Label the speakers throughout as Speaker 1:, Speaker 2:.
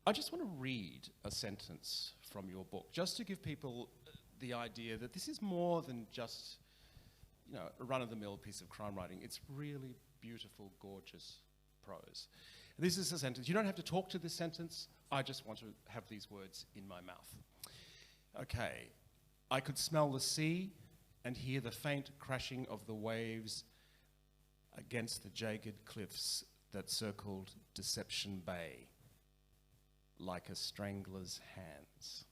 Speaker 1: I just want to read a sentence from your book, just to give people the idea that this is more than just, you know, a run-of-the-mill piece of crime writing. It's really beautiful, gorgeous prose. This is a sentence. You don't have to talk to this sentence. I just want to have these words in my mouth. Okay. I could smell the sea and hear the faint crashing of the waves against the jagged cliffs that circled Deception Bay like a strangler's hands.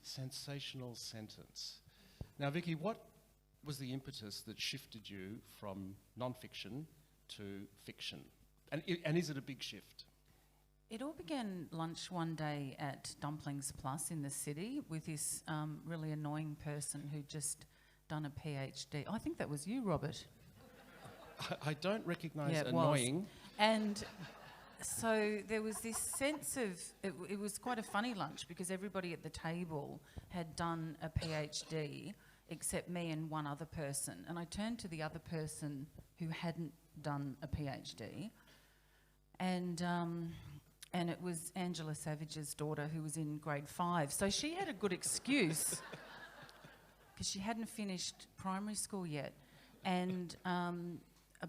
Speaker 1: Sensational sentence. Now, Vikki, what was the impetus that shifted you from non-fiction to fiction? And is it a big shift?
Speaker 2: It all began lunch one day at Dumplings Plus in the city with this really annoying person who'd just done a PhD. I think that was you, Robert.
Speaker 1: I don't recognise
Speaker 2: yeah,
Speaker 1: annoying.
Speaker 2: Was. And so there was this sense of, it was quite a funny lunch because everybody at the table had done a PhD except me and one other person. And I turned to the other person who hadn't done a PhD. And it was Angela Savage's daughter who was in grade 5. So she had a good excuse because she hadn't finished primary school yet. And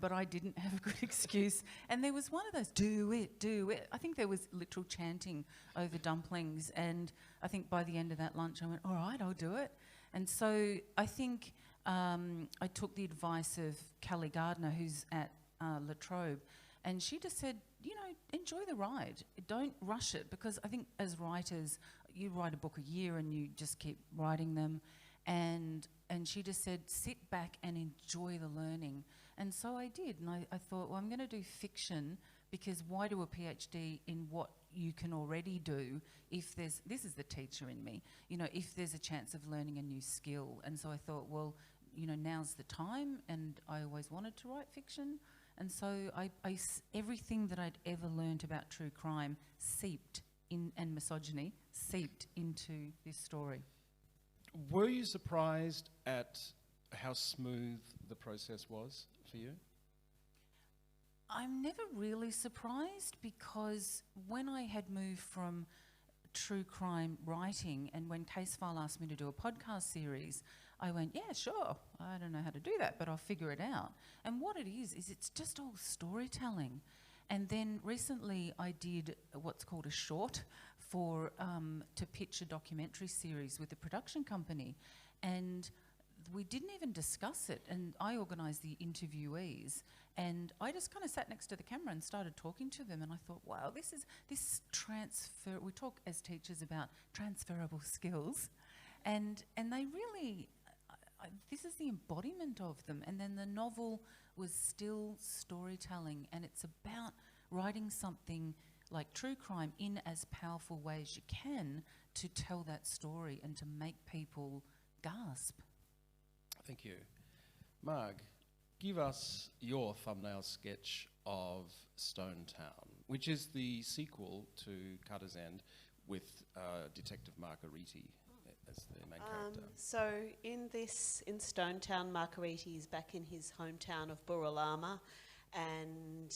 Speaker 2: but I didn't have a good excuse. And there was one of those, do it, do it. I think there was literal chanting over dumplings. And I think by the end of that lunch, I went, all right, I'll do it. And so I think I took the advice of Kelly Gardner, who's at La Trobe, and she just said, you know, enjoy the ride. Don't rush it, because I think as writers, you write a book a year and you just keep writing them. And she just said, sit back and enjoy the learning. And so I did. And I thought, well, I'm going to do fiction, because why do a PhD in what you can already do if there's, this is the teacher in me, you know, if there's a chance of learning a new skill. And so I thought, well, you know, now's the time, and I always wanted to write fiction. And so everything that I'd ever learned about true crime seeped in, and misogyny seeped into this story.
Speaker 1: Were you surprised at how smooth the process was for you?
Speaker 2: I'm never really surprised, because when I had moved from true crime writing, and when Casefile asked me to do a podcast series, I went, yeah, sure, I don't know how to do that, but I'll figure it out. And what it is it's just all storytelling. And then recently I did what's called a short for to pitch a documentary series with a production company. And we didn't even discuss it, and I organised the interviewees, and I just kind of sat next to the camera and started talking to them, and I thought, wow, this transfer, we talk as teachers about transferable skills, and they really, this is the embodiment of them. And then the novel was still storytelling, and it's about writing something like true crime in as powerful way as you can to tell that story and to make people gasp.
Speaker 1: Thank you. Marg, give us your thumbnail sketch of Stone Town, which is the sequel to Cutter's End with Detective Margheriti as the main character.
Speaker 3: So in Stone Town, Margheriti is back in his hometown of Buralama, and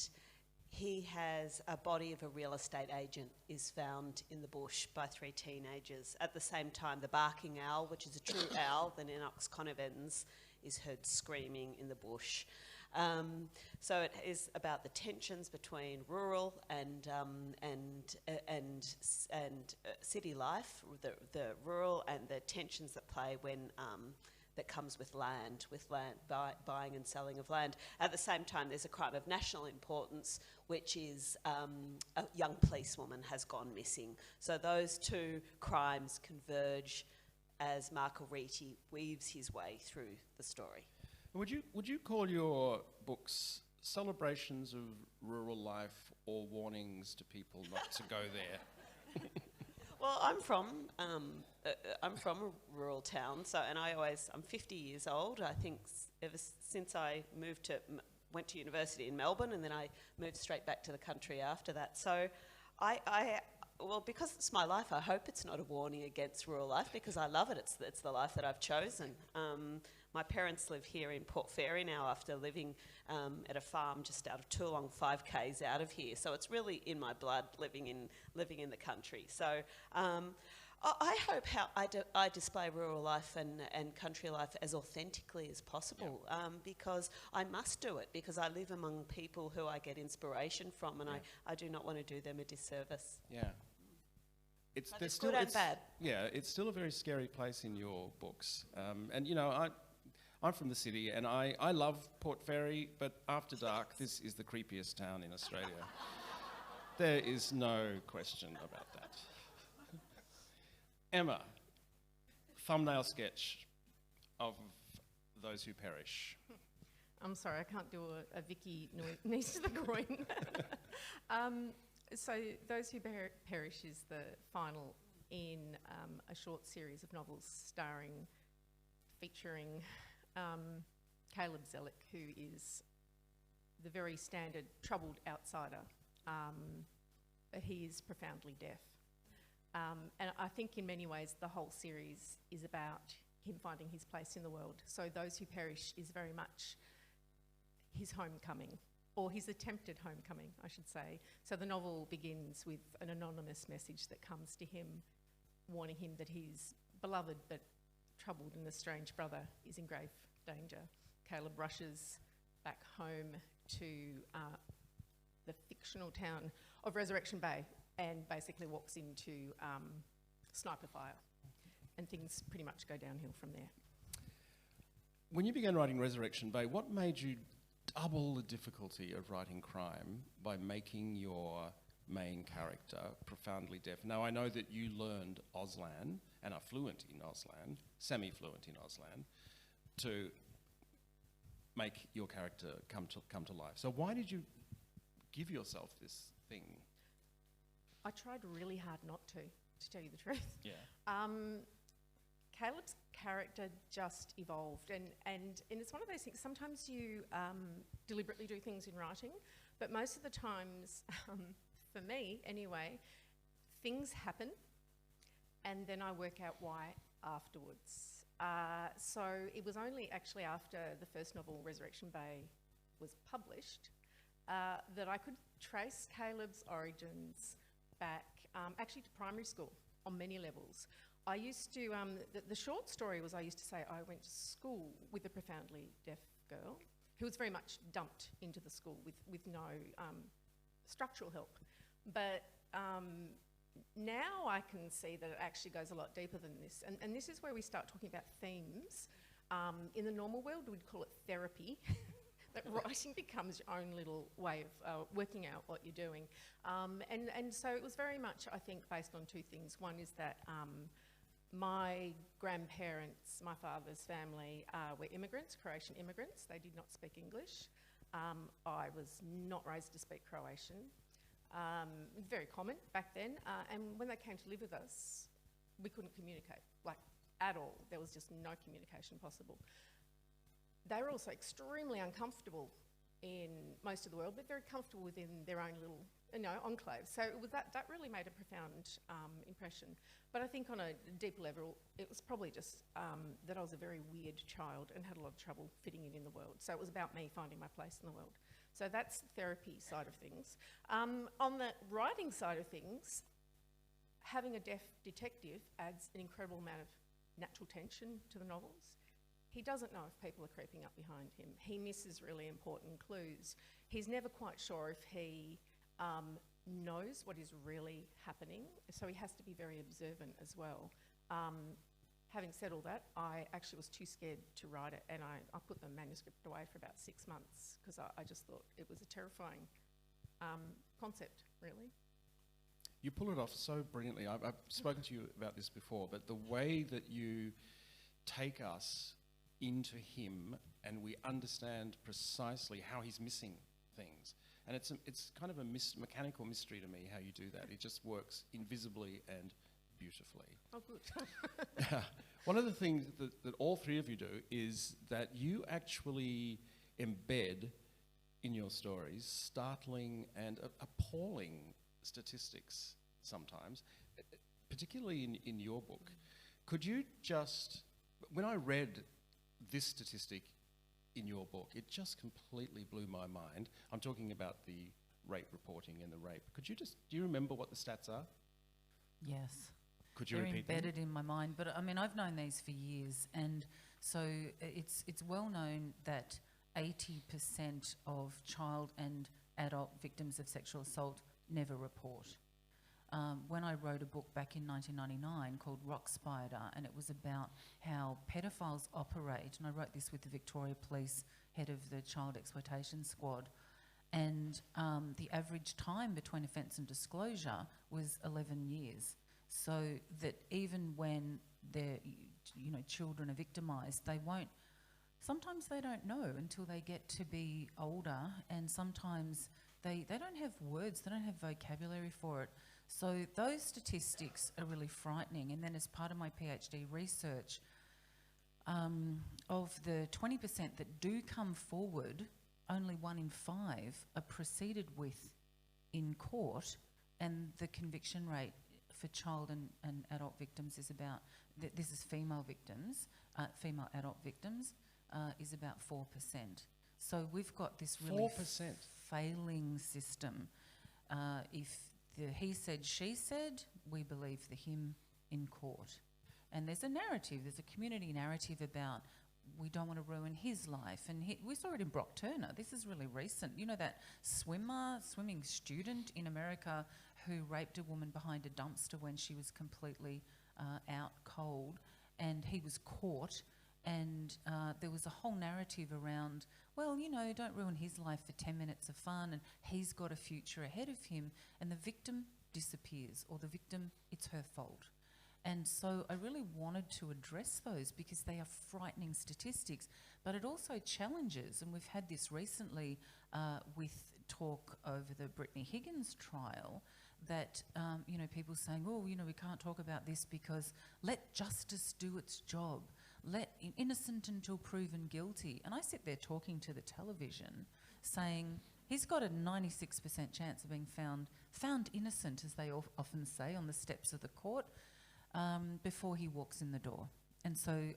Speaker 3: he has a body of a real estate agent is found in the bush by 3 teenagers. At the same time, the barking owl, which is a true owl, the Ninox conivens, is heard screaming in the bush. So it is about the tensions between rural and city life, the rural, and the tensions that play when that comes with land, buying and selling of land. At the same time, there's a crime of national importance, which is a young policewoman has gone missing. So those two crimes converge as Margheriti weaves his way through the story.
Speaker 1: Would you call your books celebrations of rural life or warnings to people not to go there?
Speaker 3: Well, I'm from a rural town, so, and I'm 50 years old. I think ever since I went to university in Melbourne, and then I moved straight back to the country after that. So, well, because it's my life, I hope it's not a warning against rural life, because I love it. It's the life that I've chosen. My parents live here in Port Fairy now after living at a farm just out of Toolong, 5 k's out of here. So it's really in my blood living in the country. So I hope I display rural life and country life as authentically as possible, because I must do it, because I live among people who I get inspiration from, and I do not want to do them a disservice.
Speaker 1: Yeah.
Speaker 3: It's good and bad.
Speaker 1: Yeah, it's still a very scary place in your books. And, you know, I'm from the city, and I love Port Fairy, but after dark, this is the creepiest town in Australia. There is no question about that. Emma, thumbnail sketch of Those Who Perish.
Speaker 4: I'm sorry, I can't do a Vikki knees to the groin. So Those Who Perish is the final in a short series of novels featuring Caleb Zellick, who is the very standard troubled outsider, but he is profoundly deaf. And I think in many ways the whole series is about him finding his place in the world. So Those Who Perish is very much his homecoming, or his attempted homecoming, I should say. So the novel begins with an anonymous message that comes to him, warning him that his beloved but troubled and estranged brother is in grave danger. Caleb rushes back home to the fictional town of Resurrection Bay and basically walks into sniper fire, and things pretty much go downhill from there.
Speaker 1: When you began writing Resurrection Bay, what made you double the difficulty of writing crime by making your main character profoundly deaf? Now, I know that you learned Auslan and are fluent in Auslan, semi-fluent in Auslan, to make your character come to life. So why did you give yourself this thing?
Speaker 4: I tried really hard not to tell you the truth.
Speaker 1: Yeah.
Speaker 4: Caleb's character just evolved, and it's one of those things, sometimes you deliberately do things in writing, but most of the times, for me anyway, things happen and then I work out why afterwards. So it was only actually after the first novel, Resurrection Bay, was published that I could trace Caleb's origins back actually to primary school on many levels. I used to, the short story was I used to say I went to school with a profoundly deaf girl who was very much dumped into the school with no structural help. But now I can see that it actually goes a lot deeper than this. And this is where we start talking about themes. In the normal world, we'd call it therapy. That writing becomes your own little way of working out what you're doing. And so it was very much, I think, based on two things. One is that my grandparents, my father's family, were immigrants, Croatian immigrants. They did not speak English. I was not raised to speak Croatian. Very common back then. And when they came to live with us, we couldn't communicate, like at all. There was just no communication possible. They were also extremely uncomfortable in most of the world, but very comfortable within their own little, enclave. So it was that really made a profound impression. But I think on a deeper level, it was probably just that I was a very weird child and had a lot of trouble fitting in the world. So it was about me finding my place in the world. So that's the therapy side of things. On the writing side of things, having a deaf detective adds an incredible amount of natural tension to the novels. He doesn't know if people are creeping up behind him. He misses really important clues. He's never quite sure if he knows what is really happening, so he has to be very observant as well. Having said all that, I actually was too scared to write it, and I put the manuscript away for about 6 months because I just thought it was a terrifying concept, really.
Speaker 1: You pull it off so brilliantly. I've spoken to you about this before, but the way that you take us into him and we understand precisely how he's missing things. And it's kind of a mechanical mystery to me how you do that. It just works invisibly and beautifully.
Speaker 4: Oh, good.
Speaker 1: One of the things that all three of you do is that you actually embed in your stories startling and appalling statistics sometimes, particularly in your book. Could you just, when I read this statistic in your book. It just completely blew my mind. I'm talking about the rape reporting and the rape. Do you remember what the stats are?
Speaker 2: Yes.
Speaker 1: Could you
Speaker 2: They're
Speaker 1: repeat them?
Speaker 2: embedded in my mind, but I mean, I've known these for years, and so it's well known that 80% of child and adult victims of sexual assault never report. When I wrote a book back in 1999 called Rock Spider, and it was about how pedophiles operate, and I wrote this with the Victoria Police head of the Child Exploitation Squad, and the average time between offence and disclosure was 11 years. So that even when their children are victimised, sometimes they don't know until they get to be older, and sometimes they don't have words, they don't have vocabulary for it. So those statistics are really frightening. And then as part of my PhD research, of the 20% that do come forward, only 1 in 5 are proceeded with in court, and the conviction rate for child and adult victims is about, this is female victims, female adult victims, is about 4%. So we've got this really
Speaker 1: 4%?
Speaker 2: Failing system. If the he said, she said, we believe the him in court. And there's a narrative, there's a community narrative about we don't want to ruin his life. And we saw it in Brock Turner. This is really recent. You know that swimming student in America who raped a woman behind a dumpster when she was completely out cold, and he was caught. And there was a whole narrative around, well, don't ruin his life for 10 minutes of fun, and he's got a future ahead of him, and the victim disappears, or the victim, it's her fault. And so I really wanted to address those because they are frightening statistics, but it also challenges, and we've had this recently with talk over the Brittany Higgins trial, that, people saying, oh, we can't talk about this because let justice do its job. Let innocent until proven guilty. And I sit there talking to the television saying he's got a 96% chance of being found innocent, as they often say on the steps of the court, before he walks in the door. And so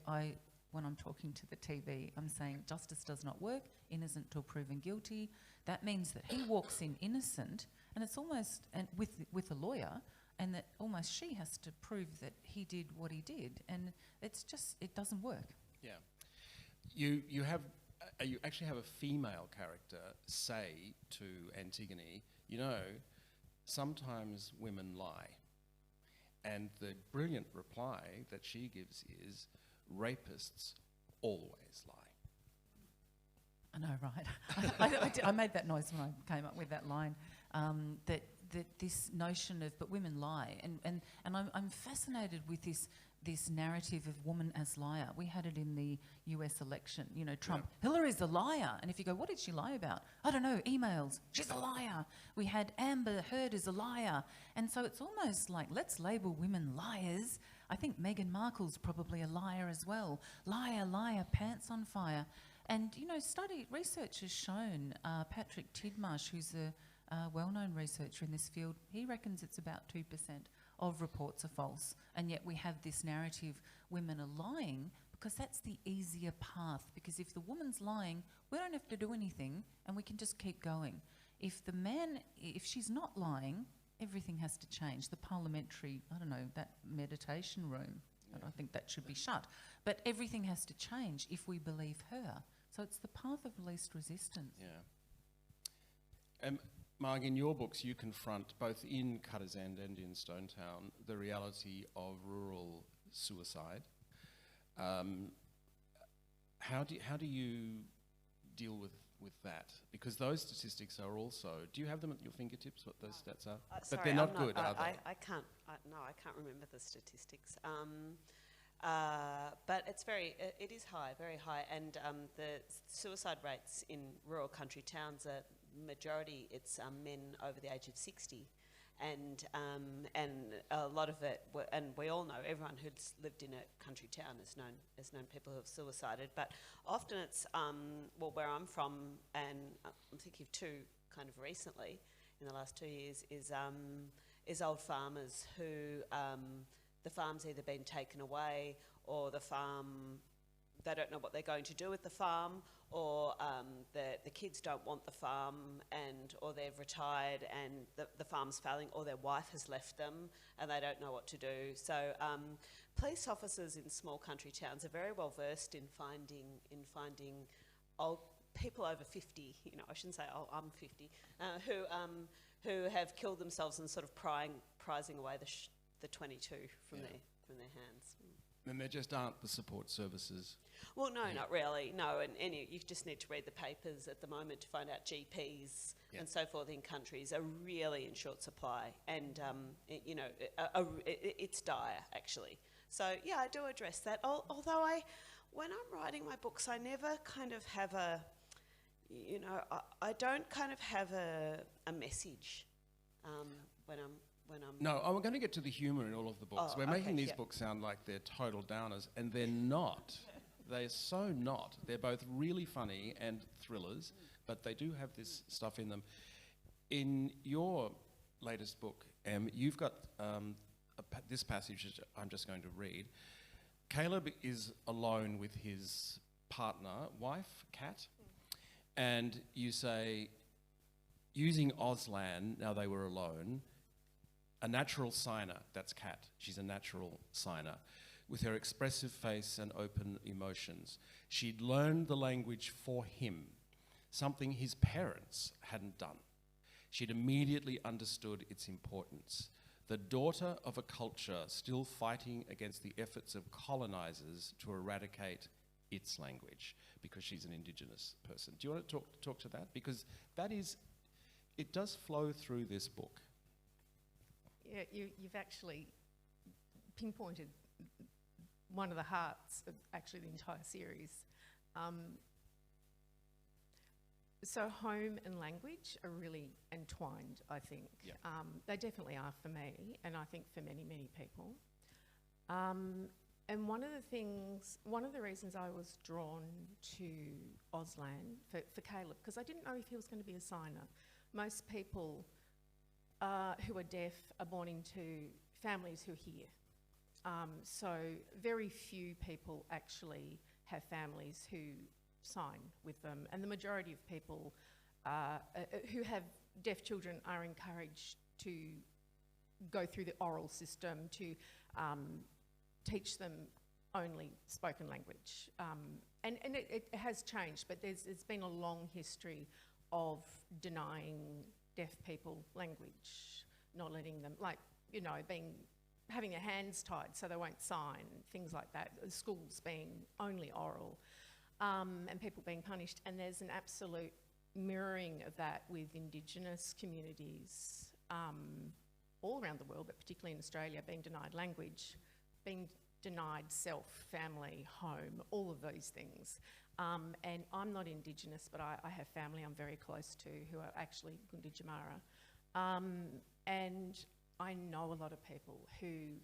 Speaker 2: when I'm talking to the TV, I'm saying justice does not work, innocent till proven guilty. That means that he walks in innocent, and it's almost, and with a lawyer, and that almost she has to prove that he did what he did, and it's just, it doesn't work.
Speaker 1: Yeah. You actually have a female character say to Antigone, sometimes women lie. And the brilliant reply that she gives is, rapists always lie.
Speaker 2: I know, right? I made that noise when I came up with that line, that this notion of, but women lie, and I'm fascinated with this narrative of woman as liar. We had it in the US election, Trump, yeah. Hillary's a liar, and if you go, what did she lie about? I don't know, emails, she's a liar. We had Amber Heard is a liar, and so it's almost like, let's label women liars. I think Meghan Markle's probably a liar as well. Liar, liar, pants on fire. And, research has shown, Patrick Tidmarsh, who's a well-known researcher in this field, he reckons it's about 2% of reports are false. And yet we have this narrative, women are lying, because that's the easier path. Because if the woman's lying, we don't have to do anything, and we can just keep going. If she's not lying, everything has to change. The parliamentary, that meditation room, I think that should be shut. But everything has to change if we believe her. So it's the path of least resistance.
Speaker 1: Yeah. Marg, in your books, you confront, both in Cutter's End and in Stonetown, the reality of rural suicide. How do you deal with that? Because those statistics are also, do you have them at your fingertips, what those stats are? But
Speaker 3: sorry,
Speaker 1: they're not good, are they?
Speaker 3: I can't remember the statistics. But it is high, very high, and the suicide rates in rural country towns are majority, it's men over the age of 60, and a lot of it, and we all know, everyone who's lived in a country town has known people who have suicided, but often it's, where I'm from, and I'm thinking of two kind of recently, in the last 2 years, is old farmers who, the farm's either been taken away, or the farm they don't know what they're going to do with the farm, or the kids don't want the farm, or they've retired and the farm's failing, or their wife has left them and they don't know what to do. So police officers in small country towns are very well versed in finding old people over 50. You know, I shouldn't say, oh, I'm 50, who have killed themselves and sort of prizing away the 22 from their hands.
Speaker 1: And there just aren't the support services.
Speaker 3: Well, no, not really. No, and you just need to read the papers at the moment to find out GPs and so forth in countries are really in short supply, and it's dire actually. So yeah, I do address that. Although when I'm writing my books, I never kind of have I don't kind of have a message when I'm.
Speaker 1: No, we're going to get to the humour in all of the books. We're making these books sound like they're total downers, and they're not. They're so not. They're both really funny and thrillers, but they do have this stuff in them. In your latest book, you've got this passage that I'm just going to read. Caleb is alone with his wife, Kat, and you say, using Auslan, now they were alone, a natural signer, that's Kat, she's a natural signer, with her expressive face and open emotions. She'd learned the language for him, something his parents hadn't done. She'd immediately understood its importance. The daughter of a culture still fighting against the efforts of colonisers to eradicate its language, because she's an Indigenous person. Do you want to talk to that? Because it does flow through this book.
Speaker 4: Yeah, you've actually pinpointed one of the hearts of actually the entire series. So home and language are really entwined, I think.
Speaker 1: Yep.
Speaker 4: They definitely are for me, and I think for many, many people. And one of the reasons I was drawn to Auslan for Caleb, because I didn't know if he was going to be a signer. Most people who are deaf are born into families who hear. So very few people actually have families who sign with them, and the majority of people who have deaf children are encouraged to go through the oral system to teach them only spoken language. And it has changed, but there's been a long history of denying deaf people language, not letting them, having their hands tied so they won't sign, things like that, schools being only oral, and people being punished. And there's an absolute mirroring of that with Indigenous communities all around the world, but particularly in Australia, being denied language, being denied self, family, home, all of those things. And I'm not Indigenous, but I have family I'm very close to who are actually Gunditjmara. And I know a lot of people who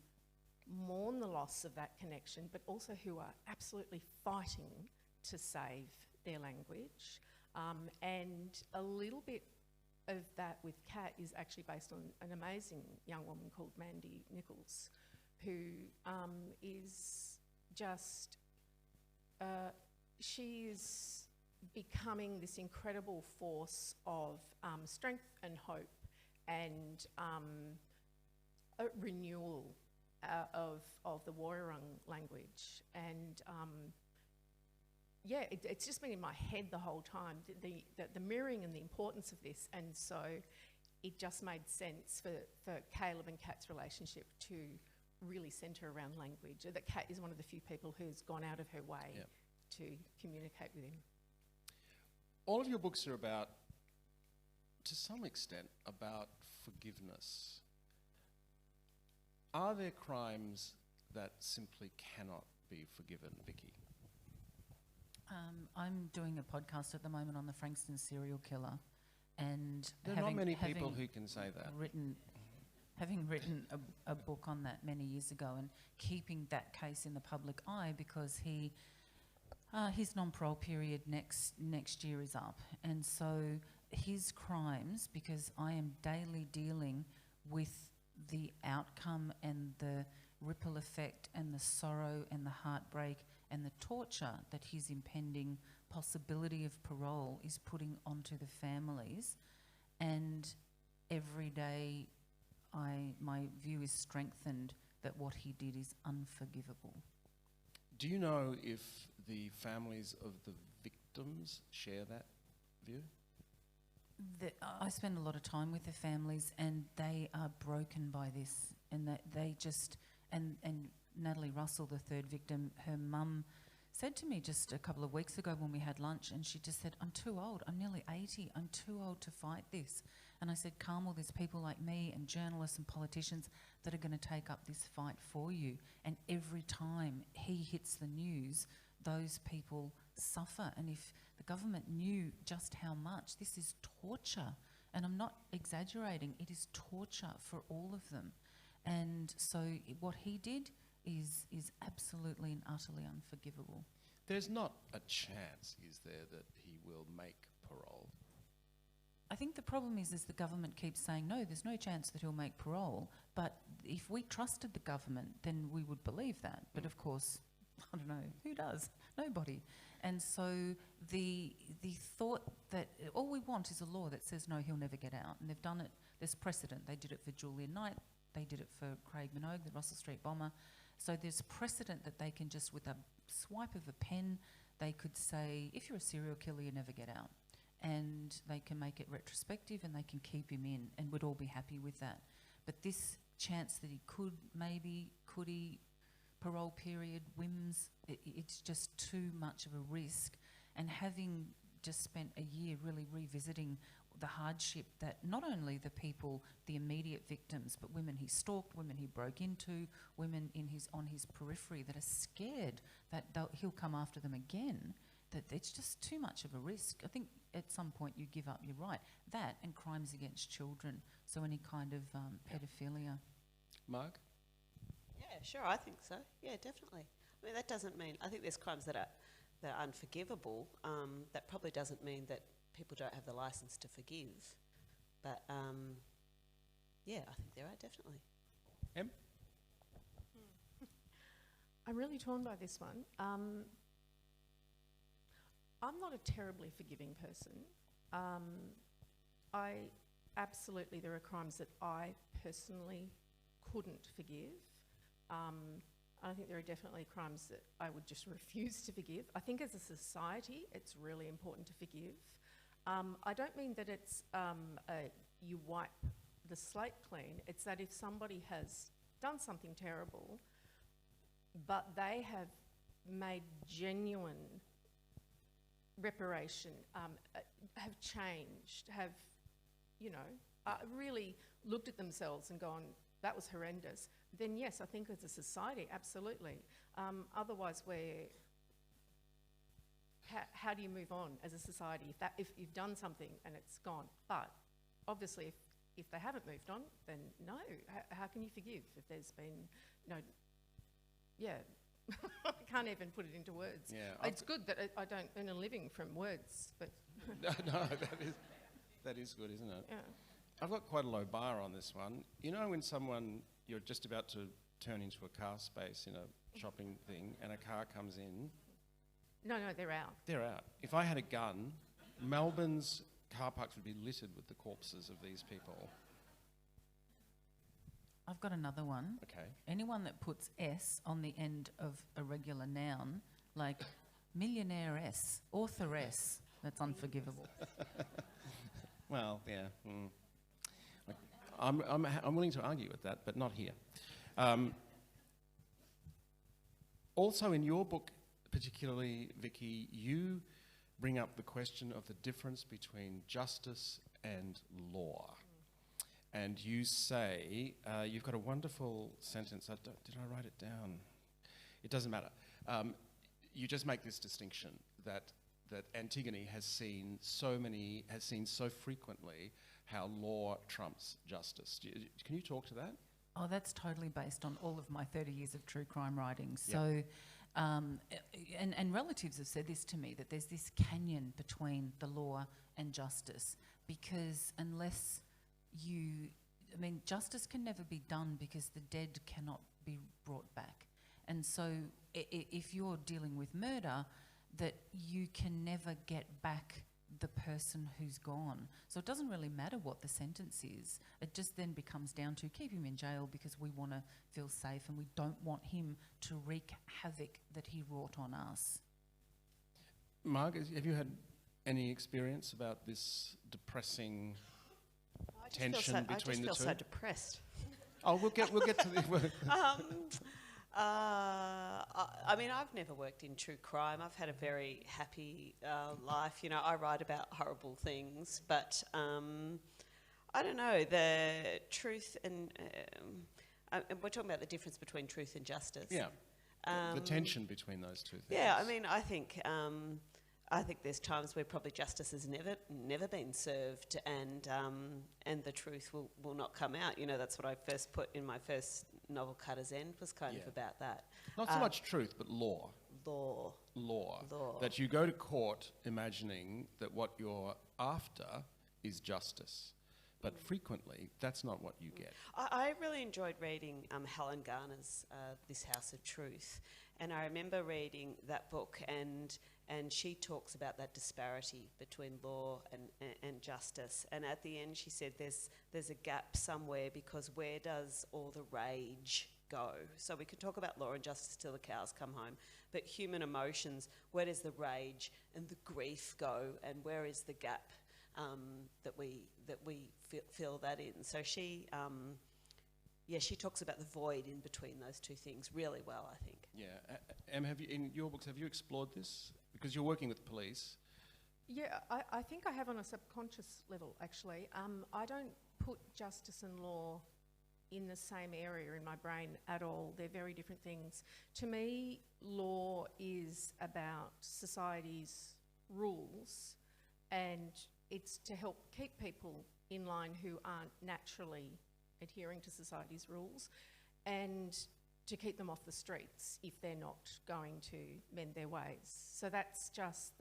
Speaker 4: mourn the loss of that connection, but also who are absolutely fighting to save their language. And a little bit of that with Kat is actually based on an amazing young woman called Mandy Nichols, who is just, she is becoming this incredible force of strength and hope and a renewal of the Woiwurrung language. And it's just been in my head the whole time, the mirroring and the importance of this. And so it just made sense for Caleb and Kat's relationship to really centre around language. That Kat is one of the few people who's gone out of her way to communicate with him.
Speaker 1: All of your books are about, to some extent, about forgiveness. Are there crimes that simply cannot be forgiven, Vikki?
Speaker 2: I'm doing a podcast at the moment on the Frankston serial killer, and
Speaker 1: there are not many people who can say that.
Speaker 2: Having written a book on that many years ago, and keeping that case in the public eye, because his non-parole period next year is up, and so his crimes, because I am daily dealing with the outcome and the ripple effect and the sorrow and the heartbreak and the torture that his impending possibility of parole is putting onto the families. And every day my view is strengthened that what he did is unforgivable.
Speaker 1: Do you know if the families of the victims share that view?
Speaker 2: I spend a lot of time with the families, and they are broken by this, and they just, and Natalie Russell, the third victim, her mum said to me just a couple of weeks ago when we had lunch, and she just said, I'm too old, I'm nearly 80, I'm too old to fight this. And I said, Carmel, there's people like me and journalists and politicians that are going to take up this fight for you. And every time he hits the news, those people suffer. And if the government knew just how much, this is torture. And I'm not exaggerating, it is torture for all of them. And so what he did is absolutely and utterly unforgivable.
Speaker 1: There's not a chance, is there, that he will make parole?
Speaker 2: I think the problem is the government keeps saying, no, there's no chance that he'll make parole. But if we trusted the government, then we would believe that. But of course, I don't know, who does? Nobody. And so the thought that all we want is a law that says, no, he'll never get out. And they've done it, there's precedent. They did it for Julian Knight, they did it for Craig Minogue, the Russell Street bomber. So there's precedent that they can just, with a swipe of a pen, they could say, if you're a serial killer, you never get out. And they can make it retrospective and they can keep him in, and we'd all be happy with that. But this chance that he could he, parole period, whims, it's just too much of a risk. And having just spent a year really revisiting the hardship that not only the people, the immediate victims, but women he stalked, women he broke into, women on his periphery that are scared that he'll come after them again, that it's just too much of a risk. I think at some point you give up your right. That and crimes against children, so any kind of pedophilia.
Speaker 1: Marg?
Speaker 3: Yeah, sure, I think so. Yeah, definitely. I mean, that doesn't mean, I think there's crimes that are unforgivable. That probably doesn't mean that people don't have the licence to forgive. But yeah, I think there are definitely.
Speaker 1: Em?
Speaker 4: I'm really torn by this one. I'm not a terribly forgiving person. There are crimes that I personally couldn't forgive. I think there are definitely crimes that I would just refuse to forgive. I think as a society, it's really important to forgive. I don't mean that it's you wipe the slate clean. It's that if somebody has done something terrible, but they have made genuine reparation, have changed, have, really looked at themselves and gone, that was horrendous, then yes, I think as a society, absolutely. Otherwise, how do you move on as a society if you've done something and it's gone? But obviously, if they haven't moved on, then no. How can you forgive if there's been I can't even put it into words.
Speaker 1: Yeah,
Speaker 4: it's good that I don't earn a living from words, but
Speaker 1: no, that is good, isn't it?
Speaker 4: yeah.
Speaker 1: I've got quite a low bar on this one. You know when you're just about to turn into a car space in a shopping thing and a car comes in?
Speaker 4: No, they're out.
Speaker 1: They're out. If I had a gun, Melbourne's car parks would be littered with the corpses of these people.
Speaker 2: I've got another one.
Speaker 1: Okay.
Speaker 2: Anyone that puts S on the end of a regular noun, like millionaire-S, author-S, that's unforgivable.
Speaker 1: Well, yeah. I'm willing to argue with that, but not here. Also, in your book, particularly, Vikki, you bring up the question of the difference between justice and law. And you say, you've got a wonderful sentence. Did I write it down? It doesn't matter. You just make this distinction that Antigone has seen so frequently how law trumps justice. Can you talk to that?
Speaker 2: Oh, that's totally based on all of my 30 years of true crime writing.
Speaker 1: Yep.
Speaker 2: So, and relatives have said this to me, that there's this canyon between the law and justice, because unless justice can never be done because the dead cannot be brought back. And so if you're dealing with murder, that you can never get back the person who's gone. So it doesn't really matter what the sentence is. It just then becomes down to keep him in jail because we want to feel safe and we don't want him to wreak havoc that he wrought on us.
Speaker 1: Marg, have you had any experience about this depressing tension between the two?
Speaker 3: I just feel so depressed.
Speaker 1: Oh, we'll get to the...
Speaker 3: I mean, I've never worked in true crime. I've had a very happy life. You know, I write about horrible things, but I don't know, the truth and we're talking about the difference between truth and justice.
Speaker 1: Yeah, the tension between those two things.
Speaker 3: Yeah, I mean, I think there's times where probably justice has never been served, and the truth will not come out. You know, that's what I first put in my first novel, Cutter's End, was kind of about that.
Speaker 1: Not so much truth, but law.
Speaker 3: Law.
Speaker 1: That you go to court imagining that what you're after is justice. But frequently, that's not what you get.
Speaker 3: I really enjoyed reading Helen Garner's This House of Truth. And I remember reading that book, and she talks about that disparity between law and justice. And at the end, she said there's a gap somewhere, because where does all the rage go? So we can talk about law and justice till the cows come home, but human emotions, where does the rage and the grief go, and where is the gap that we fill that in? So she talks about the void in between those two things really well, I think.
Speaker 1: Yeah. Em, in your books, have you explored this? Because you're working with police.
Speaker 4: Yeah, I think I have on a subconscious level, actually. I don't put justice and law in the same area in my brain at all. They're very different things. To me, law is about society's rules, and it's to help keep people in line who aren't naturally adhering to society's rules, and to keep them off the streets if they're not going to mend their ways. So that's just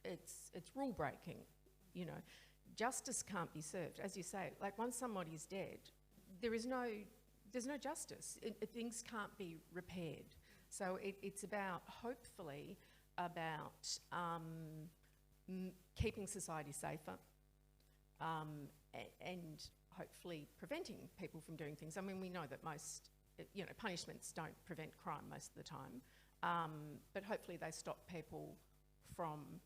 Speaker 4: it's rule breaking, you know. Justice can't be served, as you say. Like, once somebody's dead, there's no justice. Things can't be repaired. So it's about, hopefully, about keeping society safer, and hopefully preventing people from doing things. I mean, we know that most, punishments don't prevent crime most of the time, but hopefully they stop people from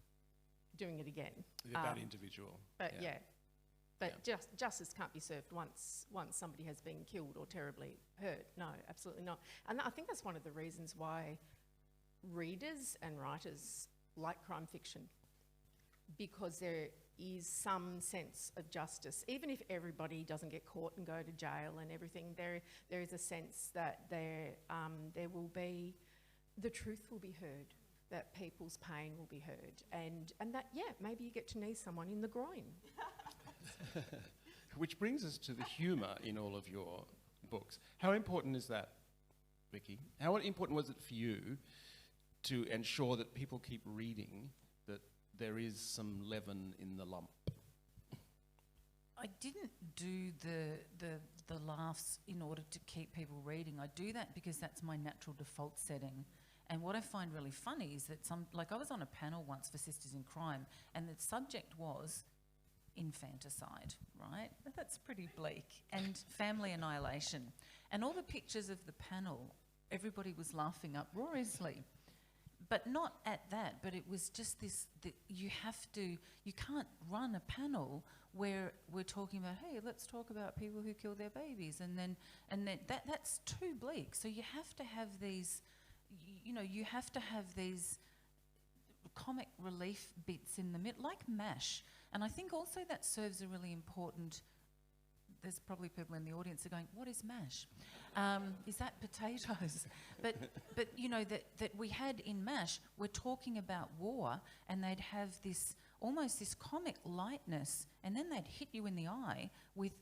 Speaker 4: doing it again.
Speaker 1: That individual.
Speaker 4: But justice can't be served once somebody has been killed or terribly hurt. No, absolutely not. And I think that's one of the reasons why readers and writers like crime fiction, because there is some sense of justice. Even if everybody doesn't get caught and go to jail and everything, there is a sense that there will be, the truth will be heard, that people's pain will be heard, and that, maybe you get to knee someone in the groin.
Speaker 1: Which brings us to the humour in all of your books. How important is that, Vikki? How important was it for you to ensure that people keep reading, that there is some leaven in the lump?
Speaker 2: I didn't do the laughs in order to keep people reading. I do that because that's my natural default setting. And what I find really funny is that I was on a panel once for Sisters in Crime, and the subject was infanticide, right? That's pretty bleak. And family annihilation. And all the pictures of the panel, everybody was laughing uproariously. But not at that, but it was just this, you can't run a panel where we're talking about, hey, let's talk about people who kill their babies, and then that's too bleak. So you have to have these, you have to have these comic relief bits in the middle, like MASH. And I think also that serves a really important, there's probably people in the audience who are going, what is MASH? Is that potatoes? But that we had in MASH, we're talking about war, and they'd have this, almost this comic lightness, and then they'd hit you in the eye with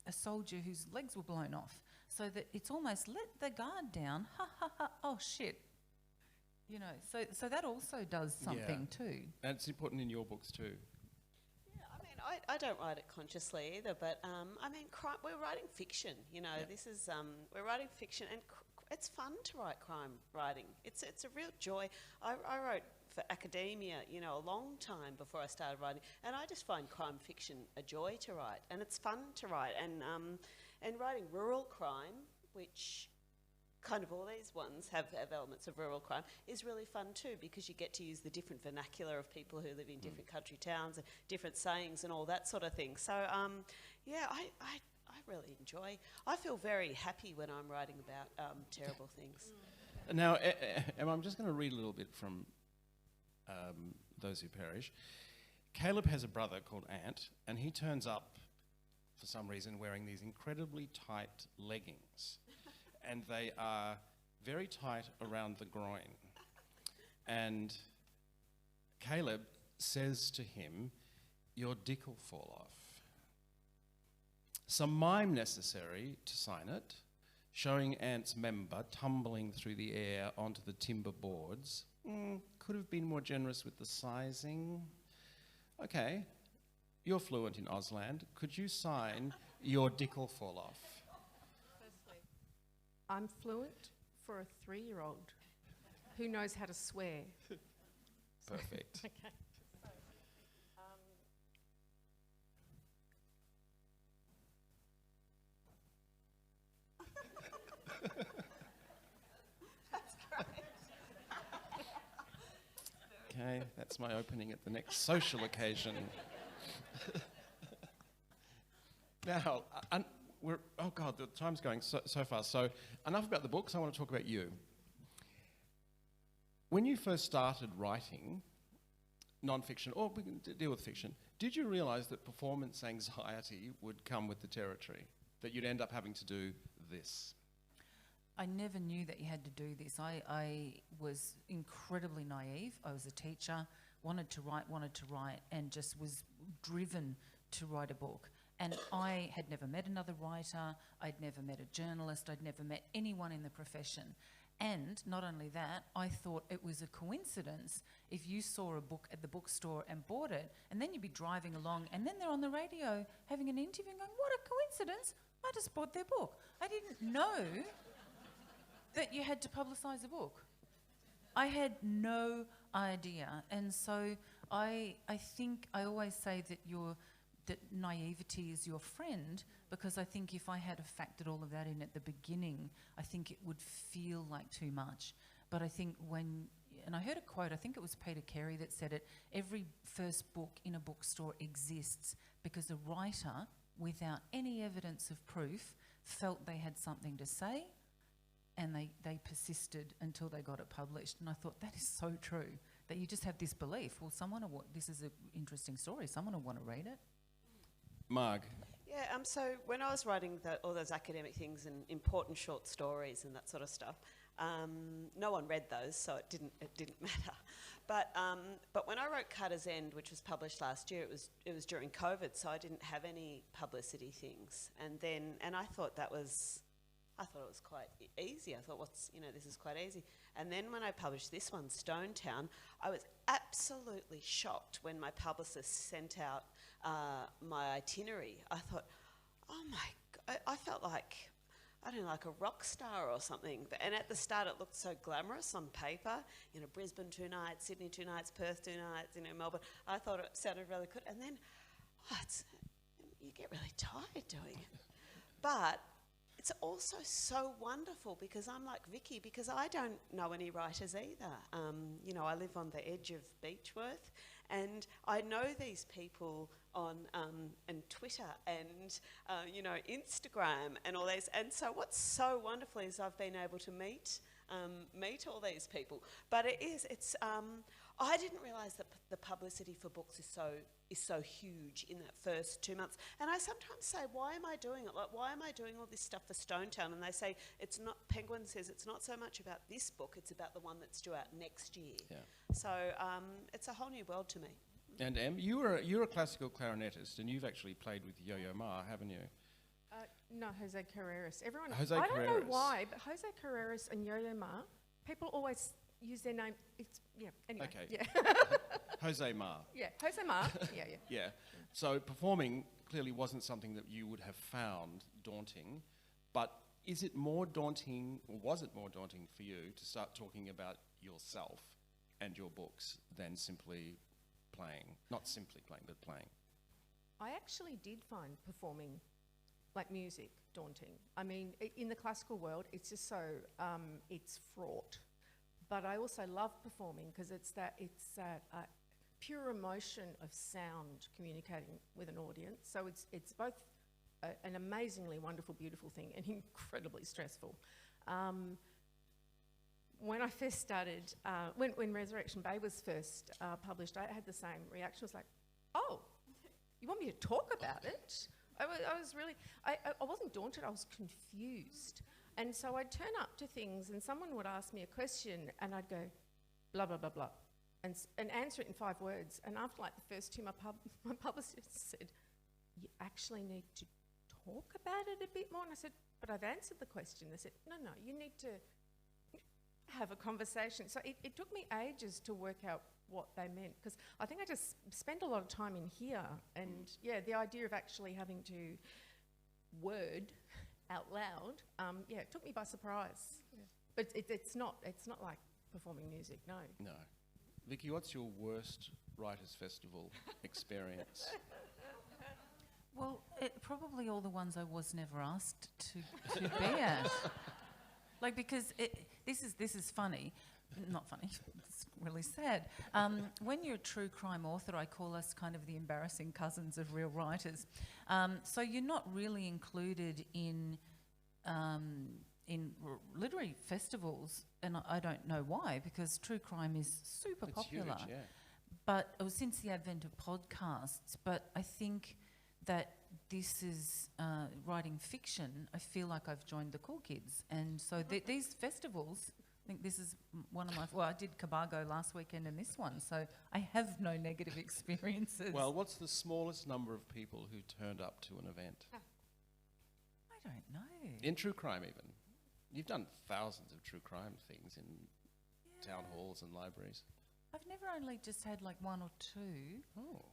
Speaker 2: a soldier whose legs were blown off. So that it's almost let the guard down, ha ha ha, oh shit. So that also does something too.
Speaker 1: And it's important in your books too.
Speaker 3: Yeah, I mean, I don't write it consciously either, but I mean, we're writing fiction. You know, this is we're writing fiction, and it's fun to write crime writing. It's a real joy. I wrote for academia, you know, a long time before I started writing, and I just find crime fiction a joy to write, and it's fun to write. And writing rural crime, which kind of all these ones have elements of rural crime, is really fun too, because you get to use the different vernacular of people who live in different country towns and different sayings and all that sort of thing. So yeah, I really enjoy. I feel very happy when I'm writing about terrible things.
Speaker 1: Now, Emma, I'm just going to read a little bit from Those Who Perish. Caleb has a brother called Ant, and he turns up for some reason wearing these incredibly tight leggings. And they are very tight around the groin. And Caleb says to him, "Your dick will fall off." Some mime necessary to sign it, showing Ant's member tumbling through the air onto the timber boards. Could have been more generous with the sizing. Okay, you're fluent in Auslan. Could you sign "Your dick will fall off"?
Speaker 4: I'm fluent for a 3-year-old who knows how to swear.
Speaker 1: Perfect.
Speaker 4: Okay.
Speaker 1: Okay, that's my opening at the next social occasion. Now, oh God, the time's going so fast. So enough about the books, I want to talk about you. When you first started writing non-fiction, or we can deal with fiction, did you realise that performance anxiety would come with the territory? That you'd end up having to do this?
Speaker 2: I never knew that you had to do this. I was incredibly naive. I was a teacher, wanted to write, and just was driven to write a book. And I had never met another writer, I'd never met a journalist, I'd never met anyone in the profession. And not only that, I thought it was a coincidence if you saw a book at the bookstore and bought it, and then you'd be driving along, and then they're on the radio having an interview and going, "What a coincidence, I just bought their book." I didn't know that you had to publicise a book. I had no idea. And so I think I always say that that naivety is your friend, because I think if I had factored all of that in at the beginning, I think it would feel like too much. But I think and I heard a quote, I think it was Peter Carey that said it, every first book in a bookstore exists because a writer, without any evidence of proof, felt they had something to say, and they persisted until they got it published. And I thought, that is so true, that you just have this belief, well, this is an interesting story, someone will want to read it.
Speaker 1: Marg.
Speaker 3: Yeah, so when I was writing all those academic things and important short stories and that sort of stuff, no one read those, so it didn't matter. But when I wrote Cutter's End, which was published last year, it was during COVID, so I didn't have any publicity things. And I thought it was quite easy. I thought, this is quite easy. And then when I published this one, Stonetown, I was absolutely shocked when my publicist sent out my itinerary. I thought, oh my God, I felt like, I don't know, like a rock star or something. And at the start it looked so glamorous on paper, Brisbane 2 nights, Sydney 2 nights, Perth 2 nights, Melbourne. I thought it sounded really good. And then, you get really tired doing it. But it's also so wonderful because I'm like Vikki, because I don't know any writers either. I live on the edge of Beechworth, and I know these people on and Twitter and Instagram and all these. And so what's so wonderful is I've been able to meet all these people. But I didn't realise that the publicity for books is so huge in that first 2 months. And I sometimes say, why am I doing it? Like, why am I doing all this stuff for Stonetown? And they say, Penguin says it's not so much about this book, it's about the one that's due out next year. Yeah. So it's a whole new world to me.
Speaker 1: And Em, you're a classical clarinetist, and you've actually played with Yo-Yo Ma, haven't you?
Speaker 4: No, Jose Carreras.
Speaker 1: I don't
Speaker 4: know why, but Jose Carreras and Yo-Yo Ma, people always use their name. Anyway.
Speaker 1: Okay.
Speaker 4: Yeah.
Speaker 1: Jose Ma.
Speaker 4: Yeah, Jose Marg. Yeah, yeah.
Speaker 1: Yeah. So performing clearly wasn't something that you would have found daunting, but is it more daunting, or was it more daunting for you to start talking about yourself and your books than simply playing? Not simply playing, but playing.
Speaker 4: I actually did find performing, like music, daunting. I mean, in the classical world, it's just so, it's fraught. But I also love performing because it's that pure emotion of sound communicating with an audience. So it's both an amazingly wonderful, beautiful thing and incredibly stressful. When I first started, when Resurrection Bay was first published, I had the same reaction. I was like, oh, you want me to talk about it? I was really, I wasn't daunted, I was confused. And so I'd turn up to things and someone would ask me a question and I'd go, blah, blah, blah, blah, and answer it in 5 words. And after like the first 2, my publicist said, you actually need to talk about it a bit more. And I said, but I've answered the question. They said, no, you need to have a conversation. So it took me ages to work out what they meant, because I think I just spent a lot of time in here, and yeah, the idea of actually having to word out loud, it took me by surprise. Yeah. But it's not like performing music, no.
Speaker 1: No. Vikki, what's your worst Writers' Festival experience?
Speaker 2: Well, probably all the ones I was never asked to be at. Like, because this is funny. Not funny, it's really sad. When you're a true crime author, I call us kind of the embarrassing cousins of real writers. So you're not really included in literary festivals, and I don't know why, because true crime is super popular.
Speaker 1: Huge, yeah.
Speaker 2: But it was since the advent of podcasts. But I think that this is writing fiction. I feel like I've joined the cool kids, and so these festivals. I think this is one of my... Well, I did Cabargo last weekend and this one, so I have no negative experiences.
Speaker 1: Well, what's the smallest number of people who turned up to an event?
Speaker 2: I don't know.
Speaker 1: In true crime, even. You've done thousands of true crime things in town halls and libraries.
Speaker 2: I've never only just had like 1 or 2.
Speaker 1: Oh.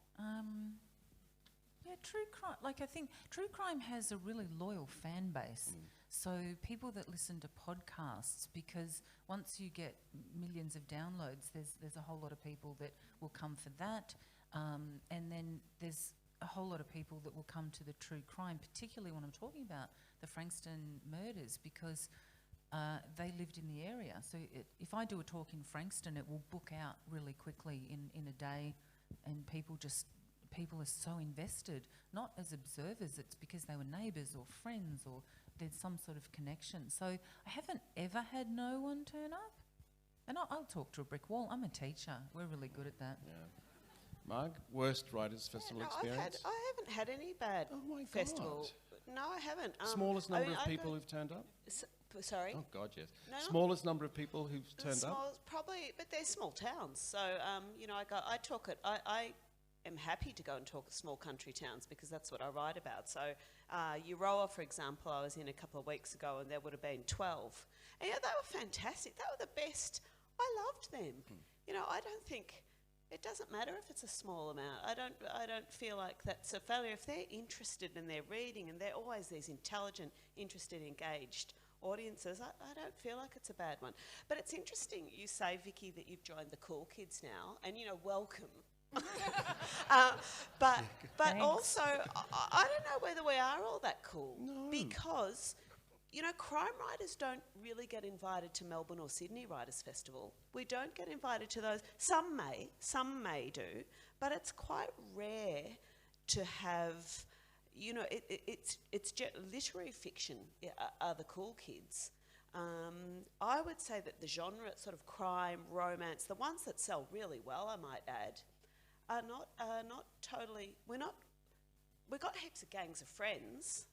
Speaker 2: Yeah, true crime. Like, I think true crime has a really loyal fan base. So people that listen to podcasts, because once you get millions of downloads, there's a whole lot of people that will come for that, and then there's a whole lot of people that will come to the true crime, particularly when I'm talking about the Frankston murders, because they lived in the area. So if I do a talk in Frankston, it will book out really quickly in a day, and people are so invested, not as observers, it's because they were neighbours or friends, or there's some sort of connection. So I haven't ever had no one turn up. And I'll talk to a brick wall. I'm a teacher. We're really good at that.
Speaker 1: Yeah. Marg, worst Writers' Festival experience?
Speaker 3: I haven't had any bad festival. No, I haven't.
Speaker 1: Smallest number of people who've turned up?
Speaker 3: Sorry?
Speaker 1: Oh, God, yes.
Speaker 3: No,
Speaker 1: Smallest number of people who've turned up?
Speaker 3: Probably, but they're small towns. So, I am happy to go and talk at small country towns because that's what I write about. So Euroa, for example, I was in a couple of weeks ago and there would have been 12. And yeah, they were fantastic. They were the best. I loved them. I don't think, it doesn't matter if it's a small amount. I don't feel like that's a failure. If they're interested and they're reading, and they're always these intelligent, interested, engaged audiences, I don't feel like it's a bad one. But it's interesting you say, Vikki, that you've joined the cool kids now, and welcome. But also, I don't know whether we are all that cool.
Speaker 1: No.
Speaker 3: Because, crime writers don't really get invited to Melbourne or Sydney Writers' Festival. We don't get invited to those. Some may do, but it's quite rare to have, it's literary fiction are the cool kids. I would say that the genre, sort of crime, romance, the ones that sell really well, I might add, are not totally. We've got heaps of gangs of friends,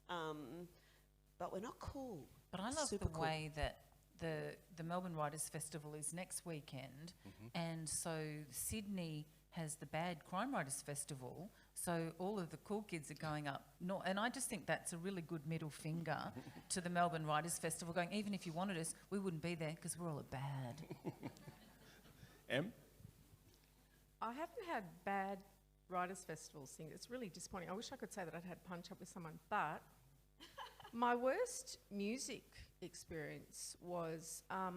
Speaker 3: but we're not cool.
Speaker 2: But I love the way that the Melbourne Writers' Festival is next weekend, and so Sydney has the Bad Crime Writers' Festival. So all of the cool kids are going up, and I just think that's a really good middle finger to the Melbourne Writers' Festival. Going, even if you wanted us, we wouldn't be there because we're all bad.
Speaker 1: Em?
Speaker 4: I haven't had bad writers' festivals thing. It's really disappointing. I wish I could say that I'd had punch up with someone, but my worst music experience was I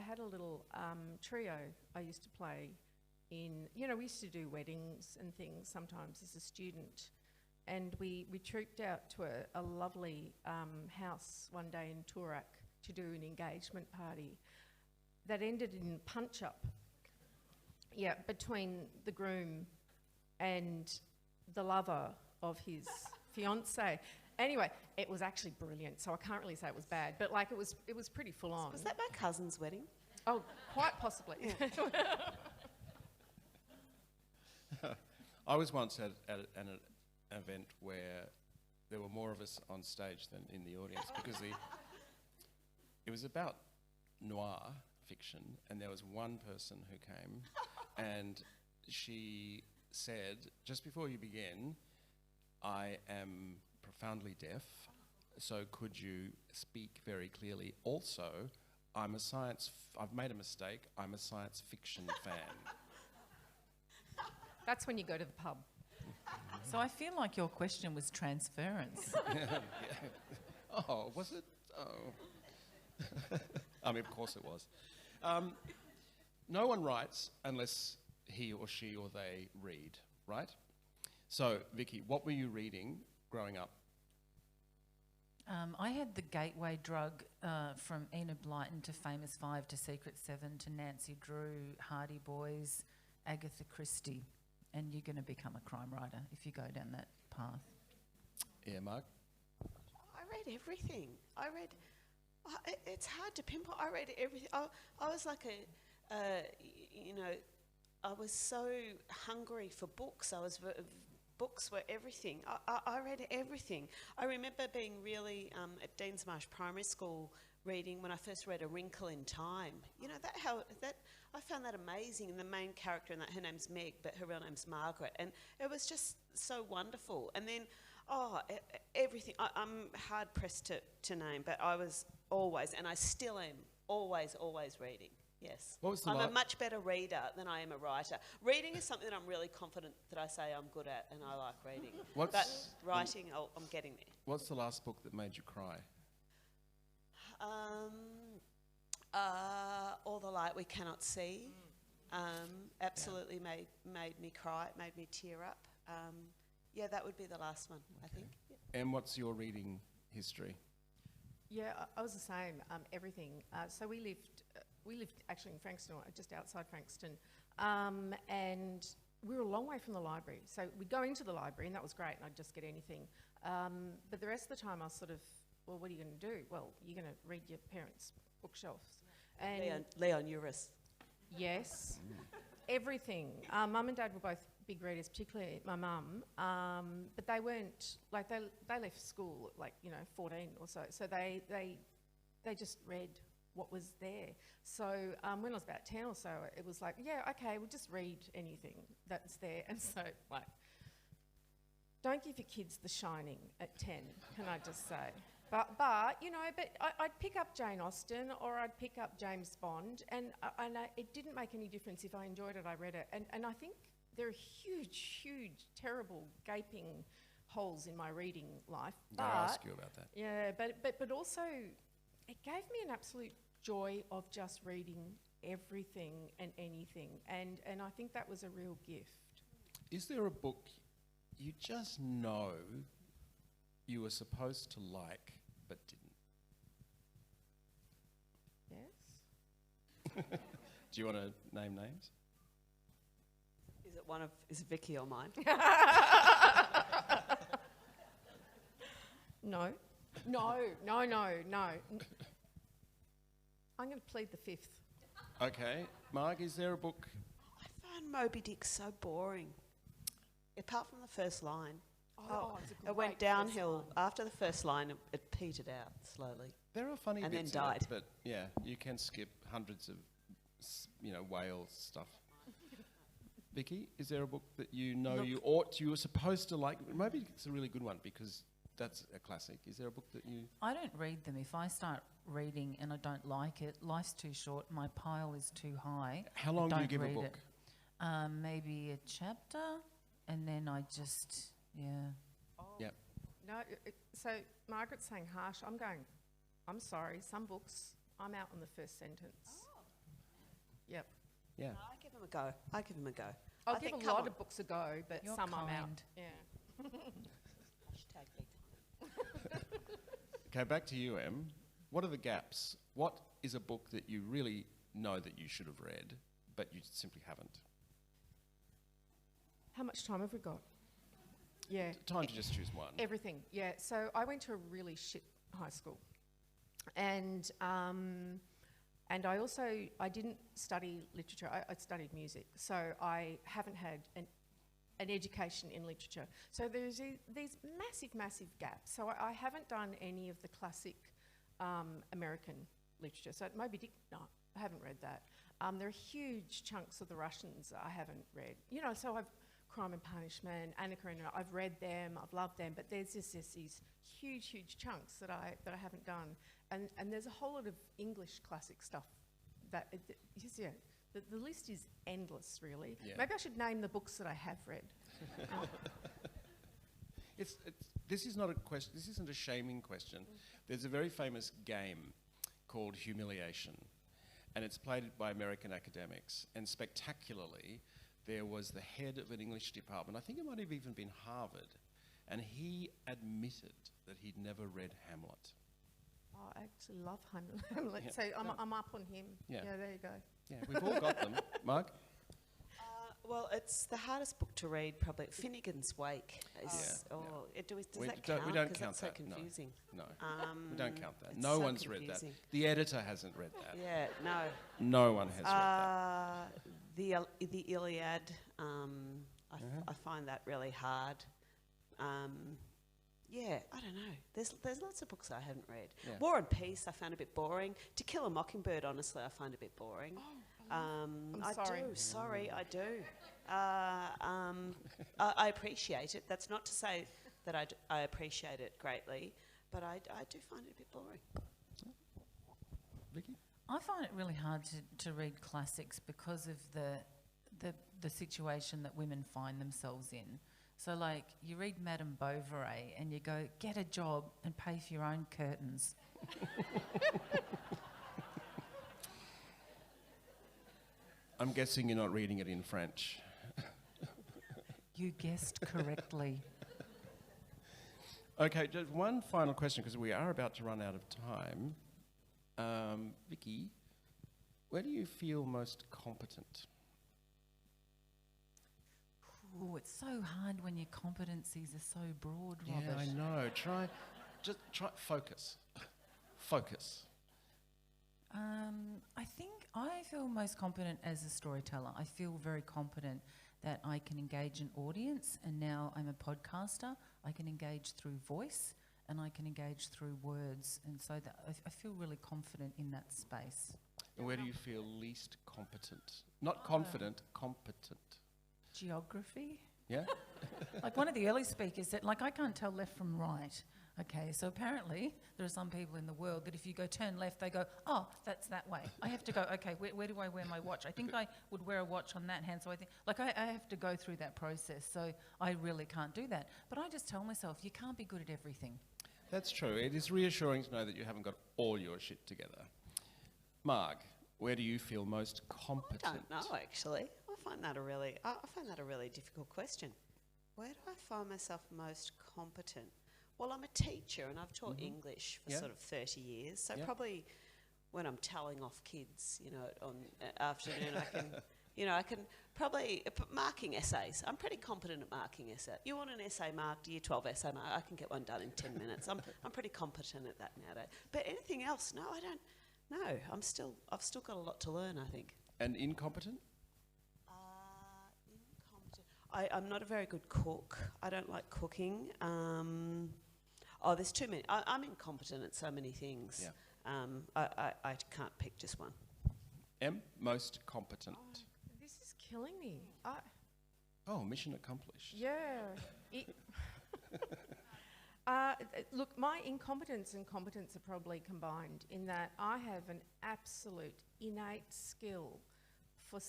Speaker 4: had a little trio I used to play in, we used to do weddings and things sometimes as a student, and we trooped out to a lovely house one day in Toorak to do an engagement party that ended in punch up. Yeah, between the groom and the lover of his fiancée. Anyway, it was actually brilliant, so I can't really say it was bad, but like it was pretty full on.
Speaker 3: Was that my cousin's wedding?
Speaker 4: Oh, quite possibly.
Speaker 1: I was once at an event where there were more of us on stage than in the audience because it was about noir fiction, and there was one person who came and she said, just before you begin, I am profoundly deaf, so could you speak very clearly? Also, I've made a mistake, I'm a science fiction fan.
Speaker 4: That's when you go to the pub.
Speaker 2: So I feel like your question was transference.
Speaker 1: Yeah. Oh, was it? Oh. I mean, of course it was. No one writes unless he or she or they read, right? So, Vikki, what were you reading growing up?
Speaker 2: I had the gateway drug from Enid Blyton to Famous Five to Secret Seven to Nancy Drew, Hardy Boys, Agatha Christie, and you're going to become a crime writer if you go down that path.
Speaker 1: Yeah, Marg?
Speaker 3: I read everything. It's hard to pinpoint. I read everything. I was like I was so hungry for books. Books were everything. I read everything. I remember being really at Deans Marsh Primary School reading when I first read A Wrinkle in Time. I found that amazing. And the main character in that, her name's Meg, but her real name's Margaret, and it was just so wonderful. And then everything. I'm hard pressed to name, but I was always, and I still am, always reading. Yes. I'm a much better reader than I am a writer. Reading is something that I'm really confident that I say I'm good at, and I like reading. But writing, I'm getting there.
Speaker 1: What's the last book that made you cry?
Speaker 3: All the Light We Cannot See. Absolutely made me cry. It made me tear up. That would be the last one, I think. Yeah.
Speaker 1: And what's your reading history?
Speaker 4: Yeah, I was the same. Everything. So we lived actually in Frankston, or just outside Frankston, and we were a long way from the library. So we'd go into the library, and that was great, and I'd just get anything. But the rest of the time, I was sort of, well, what are you going to do? Well, you're going to read your parents' bookshelves. And
Speaker 3: Leon Uris.
Speaker 4: Yes, everything. Mum and Dad were both big readers, particularly my mum, but they weren't, like, they left school at 14 or so, so they just read what was there. So when I was about 10 or so, it was like, yeah, okay, we'll just read anything that's there. And so, don't give your kids The Shining at 10, can I just say? But I'd pick up Jane Austen or I'd pick up James Bond, and it didn't make any difference. If I enjoyed it, I read it. And I think there are huge, terrible, gaping holes in my reading life.
Speaker 1: I'll ask you about that.
Speaker 4: Yeah, but also it gave me an absolute joy of just reading everything and anything, and I think that was a real gift.
Speaker 1: Is there a book you just know you were supposed to like but didn't?
Speaker 4: Yes.
Speaker 1: Do you want to name names?
Speaker 3: Is it Vikki or mine?
Speaker 4: No. I'm going to plead the fifth.
Speaker 1: Okay. Marg, is there a book?
Speaker 3: I found Moby Dick so boring. Apart from the first line.
Speaker 4: It's a
Speaker 3: it went downhill. After the first line, it petered out slowly.
Speaker 1: There are funny
Speaker 3: and
Speaker 1: bits
Speaker 3: then died.
Speaker 1: in it, but yeah, you can skip hundreds of, whale stuff. Vikki, is there a book that you were supposed to like? Maybe it's a really good one because that's a classic. Is there a book that you...
Speaker 2: I don't read them. If I start reading and I don't like it, life's too short, my pile is too high.
Speaker 1: How long do you give a
Speaker 2: read
Speaker 1: book?
Speaker 2: it. maybe a chapter, and then I just,
Speaker 1: Yep.
Speaker 4: No, so Margaret's saying harsh. I'm going, I'm sorry, some books, I'm out on the first sentence. Yep.
Speaker 1: Yeah.
Speaker 3: No, I give them a go. I give them a go.
Speaker 4: I'll
Speaker 3: I
Speaker 4: give
Speaker 3: think,
Speaker 4: a
Speaker 3: come
Speaker 4: lot
Speaker 3: on.
Speaker 4: of books a go, but
Speaker 2: You're
Speaker 4: some I'm out.
Speaker 2: kind.
Speaker 4: Yeah.
Speaker 3: Hashtag big time.
Speaker 1: Okay, back to you, Em. What are the gaps? What is a book that you really know that you should have read, but you simply haven't?
Speaker 4: How much time have we got? Yeah.
Speaker 1: Time to just choose one.
Speaker 4: Everything, yeah. So I went to a really shit high school, and I didn't study literature. I studied music, so I haven't had an education in literature. So there's these massive gaps. So I haven't done any of the classic American literature. So Moby Dick, no, I haven't read that. There are huge chunks of the Russians I haven't read. You know, so Crime and Punishment, Anna Karenina, I've read them, I've loved them, but there's just these huge chunks that I haven't done. And there's a whole lot of English classic stuff that, the list is endless, really.
Speaker 1: Yeah.
Speaker 4: Maybe I should name the books that I have read.
Speaker 1: This is not a question. This isn't a shaming question. There's a very famous game called Humiliation, and it's played by American academics. And spectacularly, there was the head of an English department. I think it might have even been Harvard, and he admitted that he'd never read Hamlet.
Speaker 4: Oh, I actually love Hamlet.
Speaker 1: Yeah.
Speaker 4: So I'm up on him.
Speaker 1: Yeah.
Speaker 4: There you go.
Speaker 1: Yeah, we've all got them. Marg?
Speaker 3: Well, it's the hardest book to read, probably. Finnegan's Wake. Does
Speaker 1: We
Speaker 3: that
Speaker 1: don't-
Speaker 3: count?
Speaker 1: we don't
Speaker 3: 'Cause
Speaker 1: count
Speaker 3: that's so
Speaker 1: that, no.
Speaker 3: confusing.
Speaker 1: No, we don't count that.
Speaker 3: It's
Speaker 1: No
Speaker 3: so
Speaker 1: one's read that.
Speaker 3: confusing.
Speaker 1: The editor hasn't read that.
Speaker 3: Yeah, no.
Speaker 1: No one has read that.
Speaker 3: The Iliad, I find that really hard. Yeah, I don't know. There's lots of books I haven't read.
Speaker 1: Yeah.
Speaker 3: War and Peace I found a bit boring. To Kill a Mockingbird, honestly, I find a bit boring. I
Speaker 4: sorry.
Speaker 3: do. Sorry, I do. I appreciate it. That's not to say that I appreciate it greatly, but I do find it a bit boring.
Speaker 1: Vicky?
Speaker 2: I find it really hard to read classics because of the situation that women find themselves in. So, like, you read Madame Bovary and you go, get a job and pay for your own curtains.
Speaker 1: I'm guessing you're not reading it in French.
Speaker 2: You guessed correctly.
Speaker 1: Okay, just one final question, because we are about to run out of time. Vicky, where do you feel most competent?
Speaker 2: Oh, it's so hard when your competencies are so broad, Robert.
Speaker 1: Yeah, I know. Try, focus. Focus.
Speaker 2: I think I feel most competent as a storyteller. I feel very competent that I can engage an audience, and now I'm a podcaster. I can engage through voice and I can engage through words, and so that I feel really confident in that space.
Speaker 1: And where do you feel least competent? Not confident, competent.
Speaker 2: Geography?
Speaker 1: Yeah?
Speaker 2: Like one of the early speakers said, like, I can't tell left from right. Okay, so apparently there are some people in the world that if you go turn left, they go, oh, that's that way. I have to go, okay, where do I wear my watch? I think I would wear a watch on that hand, so I think, like, I have to go through that process, so I really can't do that. But I just tell myself, you can't be good at everything.
Speaker 1: That's true. It is reassuring to know that you haven't got all your shit together. Marg, where do you feel most competent?
Speaker 3: I don't know, actually. I find that a really difficult question. Where do I find myself most competent? Well, I'm a teacher and I've taught English for sort of 30 years. So probably when I'm telling off kids, on afternoon, I can probably marking essays. I'm pretty competent at marking essays. You want an essay marked, year 12 essay marked, I can get one done in 10 minutes. I'm pretty competent at that nowadays. But anything else? No, I don't. No, I've still got a lot to learn, I think.
Speaker 1: And incompetent?
Speaker 3: Incompetent. I'm not a very good cook. I don't like cooking. There's too many. I'm incompetent at so many things.
Speaker 1: Yeah.
Speaker 3: I can't pick just one.
Speaker 1: M, most competent.
Speaker 4: This is killing me.
Speaker 1: Oh, mission accomplished.
Speaker 4: Yeah. Look, my incompetence and competence are probably combined in that I have an absolute innate skill for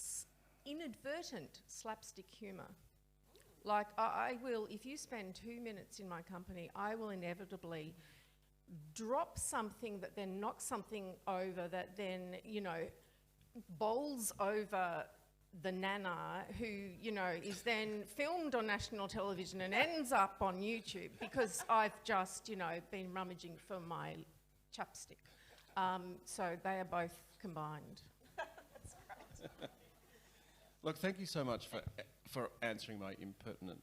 Speaker 4: inadvertent slapstick humour. Like, I will, if you spend 2 minutes in my company, I will inevitably drop something that then knocks something over that then, you know, bowls over the nana who, you know, is then filmed on national television and ends up on YouTube because I've just, you know, been rummaging for my chapstick. So they are both combined.
Speaker 3: That's great.
Speaker 1: Look, thank you so much for answering my impertinent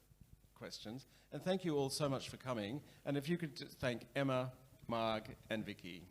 Speaker 1: questions. And thank you all so much for coming. And if you could just thank Emma, Marg and Vikki.